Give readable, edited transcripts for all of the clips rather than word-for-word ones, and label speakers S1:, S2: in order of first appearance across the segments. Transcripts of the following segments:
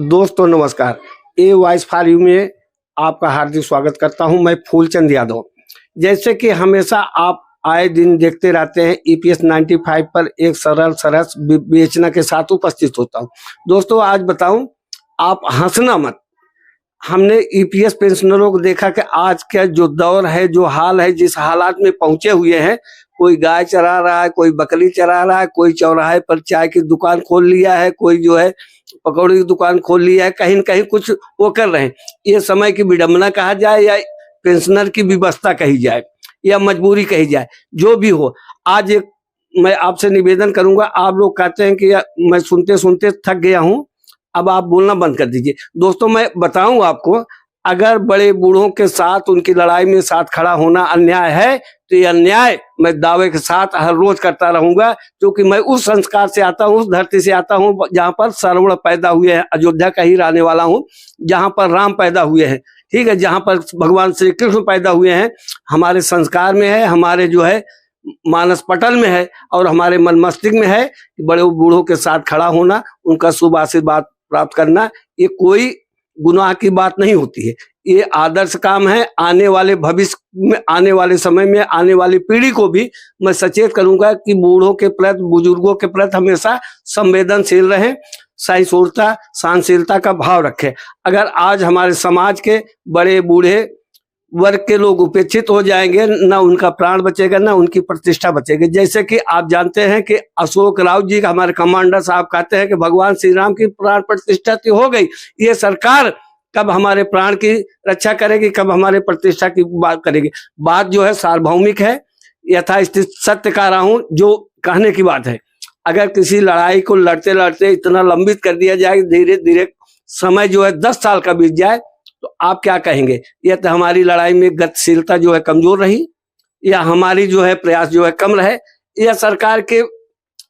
S1: दोस्तों नमस्कार। A voice for you में आपका हार्दिक स्वागत करता हूं। मैं फूलचंद यादव। जैसे कि हमेशा आप आए दिन देखते रहते हैं, ईपीएस 95 पर एक सरल विवेचना के साथ उपस्थित होता हूं। दोस्तों आज बताऊं, आप हंसना मत। हमने ईपीएस पेंशनरों को देखा कि आज का जो दौर है, जो हाल है, जिस हालात में पहुंचे हुए हैं, कोई गाय चरा रहा है, कोई बकरी चरा रहा है, कोई चौराहे पर चाय की दुकान खोल लिया है, कोई जो है पकौड़ी की दुकान खोल लिया है, कहीं न कहीं कुछ वो कर रहे हैं। ये समय की विडंबना कहा जाए या पेंशनर की व्यवस्था कही जाए या मजबूरी कही जाए, जो भी हो, आज एक मैं आपसे निवेदन करूंगा। आप लोग कहते हैं कि मैं सुनते सुनते थक गया हूं, अब आप बोलना बंद कर दीजिए। दोस्तों मैं बताऊं आपको, अगर बड़े बूढ़ों के साथ उनकी लड़ाई में साथ खड़ा होना अन्याय है तो ये अन्याय मैं दावे के साथ हर रोज करता रहूंगा, क्योंकि मैं उस संस्कार से आता हूं, उस धरती से आता हूं जहां पर श्रवण पैदा हुए हैं। अयोध्या का ही रहने वाला हूं, जहां पर राम पैदा हुए हैं, ठीक है, जहां पर भगवान श्री कृष्ण पैदा हुए हैं। हमारे संस्कार में है, हमारे जो है मानस पटल में है और हमारे मन मस्तिष्क में है कि बड़े बूढ़ों के साथ खड़ा होना, उनका शुभ आशीर्वाद प्राप्त करना, ये कोई गुनाह की बात नहीं होती है। ये आदर्श काम है। आने वाले भविष्य में, आने वाले समय में, आने वाली पीढ़ी को भी मैं सचेत करूंगा कि बूढ़ों के प्रति, बुजुर्गों के प्रति हमेशा संवेदनशील रहें, सहिष्णुता, सहनशीलता का भाव रखें। अगर आज हमारे समाज के बड़े बूढ़े वर्ग के लोग उपेक्षित हो जाएंगे, ना उनका प्राण बचेगा, ना उनकी प्रतिष्ठा बचेगी। जैसे कि आप जानते हैं कि अशोक राव जी, हमारे कमांडर साहब, कहते हैं कि भगवान श्री राम की प्राण प्रतिष्ठा तो हो गई, ये सरकार कब हमारे प्राण की रक्षा करेगी, कब हमारे प्रतिष्ठा की बात करेगी। बात जो है सार्वभौमिक है, यथास्थित सत्य कह रहा हूं, जो कहने की बात है। अगर किसी लड़ाई को लड़ते लड़ते इतना लंबित कर दिया जाए, धीरे धीरे समय जो है 10 साल का बीत जाए, तो आप क्या कहेंगे? यह तो हमारी लड़ाई में गतिशीलता जो है कमजोर रही, या हमारी जो है प्रयास जो है कम रहे, या सरकार के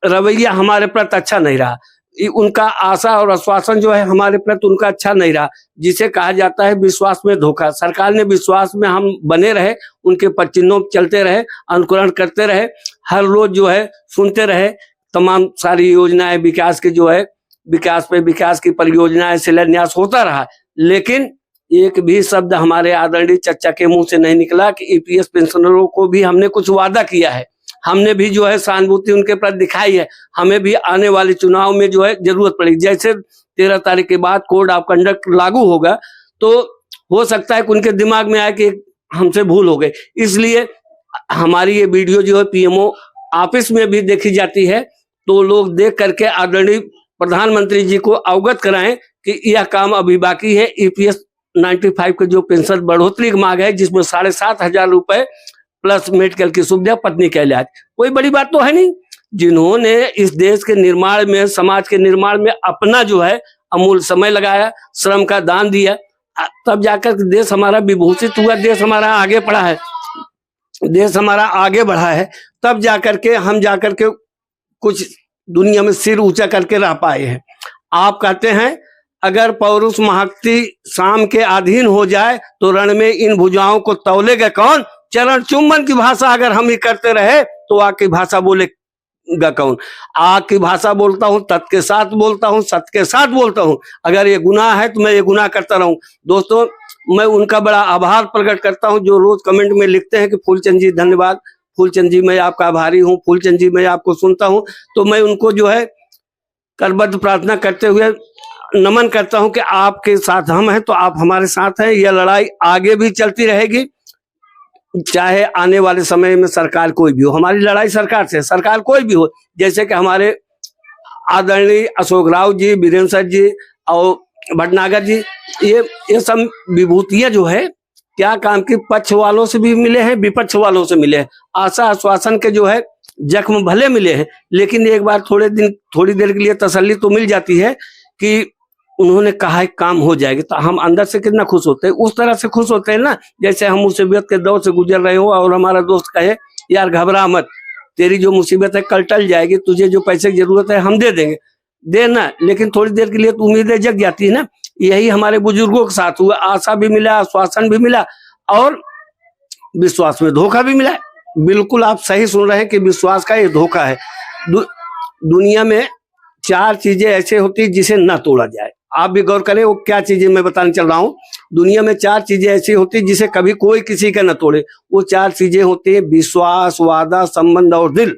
S1: रवैया हमारे प्रति अच्छा नहीं रहा, उनका आशा और आश्वासन जो है हमारे प्रति उनका अच्छा नहीं रहा, जिसे कहा जाता है विश्वास में धोखा। सरकार ने विश्वास में हम बने रहे, उनके पदचिन्हों चलते रहे, अनुकरण करते रहे, हर रोज जो है सुनते रहे, तमाम सारी योजनाएं विकास की जो है, विकास पे विकास की परियोजनाएं शिलान्यास होता रहा, लेकिन एक भी शब्द हमारे आदरणीय चचा के मुंह से नहीं निकला कि ईपीएस पेंशनरों को भी हमने कुछ वादा किया है, हमने भी जो है सहानुभूति उनके प्रति दिखाई है, हमें भी आने वाले चुनाव में जो है जरूरत पड़ेगी। जैसे 13 तारीख के बाद कोड ऑफ कंडक्ट लागू होगा, तो हो सकता है कि उनके दिमाग में आए कि हमसे भूल हो गई। इसलिए हमारी ये वीडियो जो है पीएमओ ऑफिस में भी देखी जाती है, तो लोग देख करके आदरणीय प्रधानमंत्री जी को अवगत कराएं कि यह काम अभी बाकी है। ईपीएस 95 के जो पेंशन बढ़ोतरी की मांग है, जिसमें 7,500 रुपए प्लस मेडिकल की सुविधा, पत्नी का इलाज, कोई बड़ी बात तो है नहीं। जिन्होंने इस देश के निर्माण में, समाज के निर्माण में अपना जो है अमूल्य समय लगाया, श्रम का दान दिया, तब जाकर देश हमारा विभूषित हुआ, देश हमारा आगे बढ़ा है, देश हमारा आगे बढ़ा है, तब जाकर के हम जाकर के कुछ दुनिया में सिर ऊंचा करके रह पाए हैं। आप कहते हैं अगर पौरुष महत्ति शाम के अधीन हो जाए तो रण में इन भुजाओं को तौलेगा कौन। चरण चुम्बन की भाषा अगर हम ही करते रहे तो आग की भाषा बोलेगा कौन। आग की भाषा बोलता हूं, तत् के साथ बोलता हूं, सत्य के साथ बोलता हूं। अगर ये गुनाह है तो मैं ये गुनाह करता रहूं। दोस्तों मैं उनका बड़ा आभार प्रकट करता हूं जो रोज कमेंट में लिखते हैं कि फूलचंद जी धन्यवाद, फूलचंद जी मैं आपका आभारी हूँ, फूलचंद जी मैं आपको सुनता हूँ। तो मैं उनको जो है करबद्ध प्रार्थना करते हुए नमन करता हूं कि आपके साथ हम हैं तो आप हमारे साथ हैं। यह लड़ाई आगे भी चलती रहेगी, चाहे आने वाले समय में सरकार कोई भी हो। हमारी लड़ाई सरकार से, सरकार कोई भी हो, जैसे कि हमारे आदरणीय अशोक राव जी, वीरेंद्र जी और भटनागर जी, ये सब विभूतियां जो है क्या काम की, पक्ष वालों से भी मिले हैं, विपक्ष वालों से मिले हैं, आशा आश्वासन के जो है जख्म भले मिले हैं, लेकिन एक बार थोड़ी देर के लिए तसल्ली तो मिल जाती है कि उन्होंने कहा काम हो जाएगी, तो हम अंदर से कितना खुश होते हैं। उस तरह से खुश होते हैं ना जैसे हम मुसीबत के दौर से गुजर रहे हो और हमारा दोस्त कहे यार घबरा मत, तेरी जो मुसीबत है कल टल जाएगी, तुझे जो पैसे की जरूरत है हम दे देंगे, देना। लेकिन थोड़ी देर के लिए तो उम्मीदें जग जाती है ना। यही हमारे बुजुर्गों के साथ हुआ, आशा भी मिला, आश्वासन भी मिला और विश्वास में धोखा भी मिला। बिल्कुल आप सही सुन रहे हैं कि विश्वास का ये धोखा है। दुनिया में 4 चीजें ऐसे होती जिसे न तोड़ा जाए। आप भी गौर करें वो क्या चीजें मैं बताने चल रहा हूँ। दुनिया में 4 चीजें ऐसी होती जिसे कभी कोई किसी का न तोड़े। वो 4 चीजें होती है विश्वास, वादा, संबंध और दिल।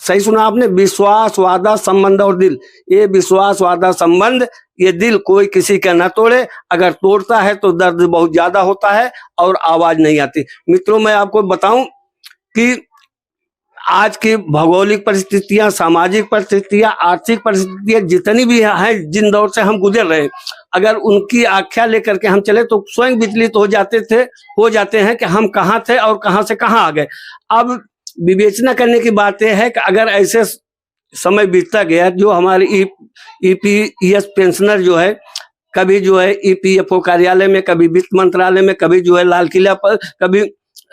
S1: सही सुना आपने, विश्वास, वादा, संबंध और दिल। ये विश्वास, वादा, संबंध, ये दिल कोई किसी का ना तोड़े। अगर तोड़ता है तो दर्द बहुत ज्यादा होता है और आवाज नहीं आती। मित्रों, मैं आपको बताऊं कि आज की भौगोलिक परिस्थितियां, सामाजिक परिस्थितियां, आर्थिक परिस्थितियां जितनी भी हैं, जिन दौर से हम गुजर रहे हैं, अगर उनकी आख्या लेकर के हम चले तो स्वयं विचलित हो जाते हैं कि हम कहाँ थे और कहाँ से कहाँ आ गए। अब विवेचना करने की बात यह है कि अगर ऐसे समय बीतता गया, जो हमारे ईपीएस पेंशनर जो है, कभी जो है ईपीएफओ कार्यालय में, कभी वित्त मंत्रालय में, कभी जो है लाल किला पर, कभी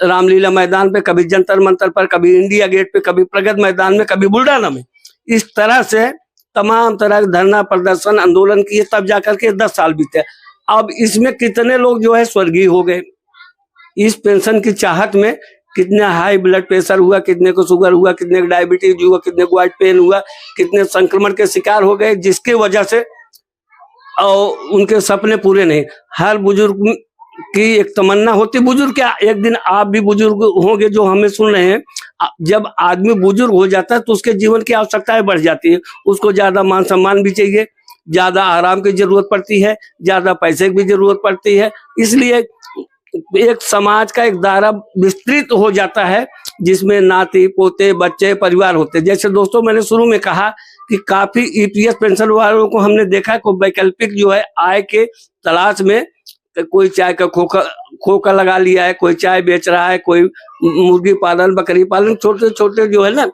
S1: रामलीला मैदान पे, कभी जंतर मंतर पर, कभी इंडिया गेट पे, कभी प्रगति मैदान में, कभी बुल्डाना में, इस तरह से तमाम तरह के धरना प्रदर्शन आंदोलन किए, तब जाकर के 10 साल बीते। अब इसमें कितने लोग जो है स्वर्गीय हो गए इस पेंशन की चाहत में। कितने हाई ब्लड प्रेशर हुआ, कितने को शुगर हुआ, कितने को डायबिटीज हुआ, कितने को वाइट पेन हुआ, कितने संक्रमण के शिकार हो गए, जिसके वजह से और उनके सपने पूरे नहीं। हर बुजुर्ग की एक तमन्ना होती, बुजुर्ग क्या, एक दिन आप भी बुजुर्ग होंगे जो हमें सुन रहे हैं। जब आदमी बुजुर्ग हो जाता है तो उसके जीवन की आवश्यकताएं बढ़ जाती है। उसको ज्यादा मान सम्मान भी चाहिए, ज्यादा आराम की जरूरत पड़ती है, ज्यादा पैसे की भी जरूरत पड़ती है। इसलिए एक समाज का एक दायरा विस्तृत हो जाता है जिसमें नाती पोते बच्चे परिवार होते हैं। जैसे दोस्तों मैंने शुरू में कहा कि काफी ईपीएस पेंशन वालों को हमने देखा को वैकल्पिक जो है आय के तलाश में, कोई चाय का खोखा लगा लिया है, कोई चाय बेच रहा है, कोई मुर्गी पालन, बकरी पालन, छोटे छोटे जो है ना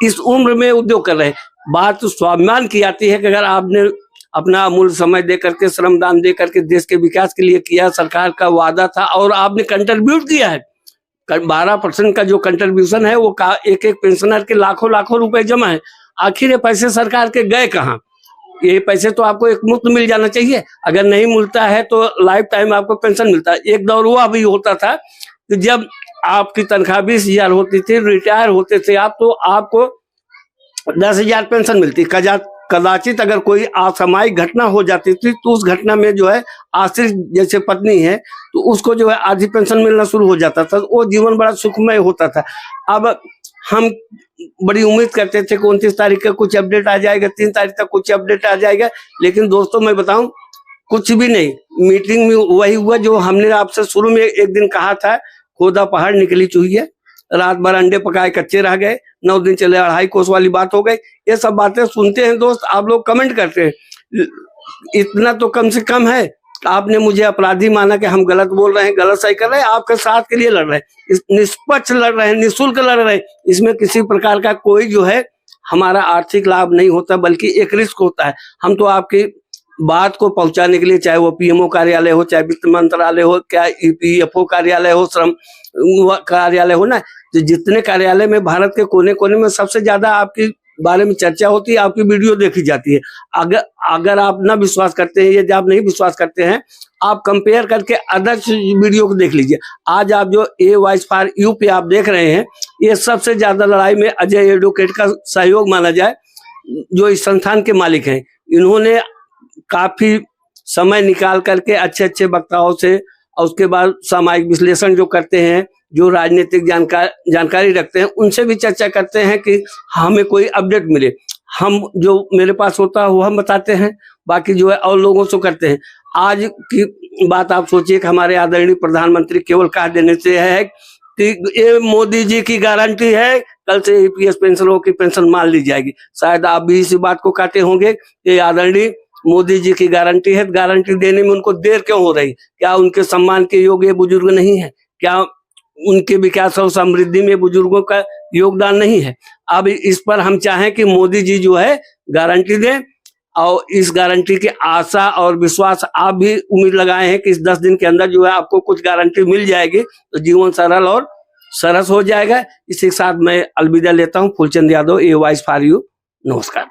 S1: इस उम्र में उद्योग कर रहे हैं। बात तो स्वाभिमान की आती है कि अगर आपने अपना अमूल्य समय दे करके, श्रमदान दे करके देश के विकास के लिए किया, सरकार का वादा था और आपने कंट्रीब्यूट किया है, 12% का जो कंट्रीब्यूशन है वो एक एक पेंशनर के लाखों लाखों रुपए जमा है। आखिर ये पैसे सरकार के गए कहाँ? ये पैसे तो आपको एक मुफ्त मिल जाना चाहिए। अगर नहीं मिलता है तो लाइफ टाइम आपको पेंशन मिलता है। एक दौर हुआ भी होता था कि जब आपकी तनख्वाह 20,000 होती थी, रिटायर होते थे आप, तो आपको 10,000 पेंशन मिलती। कदाचित अगर कोई असामयिक घटना हो जाती थी तो उस घटना में जो है आश्रित जैसे पत्नी है तो उसको जो है आधी पेंशन मिलना शुरू हो जाता था। वो जीवन बड़ा सुखमय होता था। अब हम बड़ी उम्मीद करते थे कि 29 तारीख का कुछ अपडेट आ जाएगा, 3 तारीख तक कुछ अपडेट आ जाएगा, लेकिन दोस्तों मैं बताऊं कुछ भी नहीं। मीटिंग में वही हुआ जो हमने आपसे शुरू में एक दिन कहा था, खोदा पहाड़ निकली चूहिया, रात भर अंडे पकाए कच्चे रह गए, 9 दिन चले 2.5 कोस वाली बात हो गई। ये सब बातें सुनते हैं दोस्त, आप लोग कमेंट करते हैं, इतना तो कम से कम है। आपने मुझे अपराधी माना कि हम गलत बोल रहे हैं, गलत सही कर रहे हैं, आपके साथ के लिए लड़ रहे हैं, निष्पक्ष लड़ रहे हैं, निःशुल्क लड़ रहे हैं। इसमें किसी प्रकार का कोई जो है हमारा आर्थिक लाभ नहीं होता, बल्कि एक रिस्क होता है। हम तो आपकी बात को पहुंचाने के लिए, चाहे वो पीएमओ कार्यालय हो, चाहे वित्त मंत्रालय हो, क्या ईपीएफओ कार्यालय हो, श्रम कार्यालय हो ना, तो जितने कार्यालय में भारत के कोने कोने में सबसे ज्यादा आपकी बारे में चर्चा होती है, आपकी वीडियो देखी जाती है। अगर आप ना विश्वास करते हैं, यदि आप नहीं विश्वास करते हैं, आप कंपेयर करके अदर्स वीडियो को देख लीजिए। आज आप जो ए वॉइस फॉर यू पे आप देख रहे हैं, ये सबसे ज्यादा लड़ाई में अजय एडवोकेट का सहयोग माना जाए, जो इस संस्थान के मालिक हैं। इन्होंने काफी समय निकाल करके अच्छे अच्छे वक्ताओं से, और उसके बाद सामाजिक विश्लेषण जो करते हैं, जो राजनीतिक जानकारी रखते हैं, उनसे भी चर्चा करते हैं कि हमें कोई अपडेट मिले। हम जो मेरे पास होता है वो हम बताते हैं, बाकी जो है और लोगों से करते हैं। आज की बात आप सोचिए कि हमारे आदरणीय प्रधानमंत्री केवल कह देने से है कि ये मोदी जी की गारंटी है, कल से ईपीएस पेंशनरों की पेंशन मान ली जाएगी। शायद आप भी इसी बात को कहते होंगे, ये आदरणीय मोदी जी की गारंटी है, गारंटी देने में उनको देर क्यों हो रही? क्या उनके सम्मान के योग्य बुजुर्ग नहीं है? क्या उनके विकास और समृद्धि में बुजुर्गों का योगदान नहीं है? अब इस पर हम चाहें कि मोदी जी जो है गारंटी दें, और इस गारंटी की आशा और विश्वास आप भी उम्मीद लगाए हैं कि इस 10 दिन के अंदर जो है आपको कुछ गारंटी मिल जाएगी, तो जीवन सरल और सरस हो जाएगा। इसी के साथ मैं अलविदा लेता हूँ। Phoolchand Yadav, a voice for you. नमस्कार।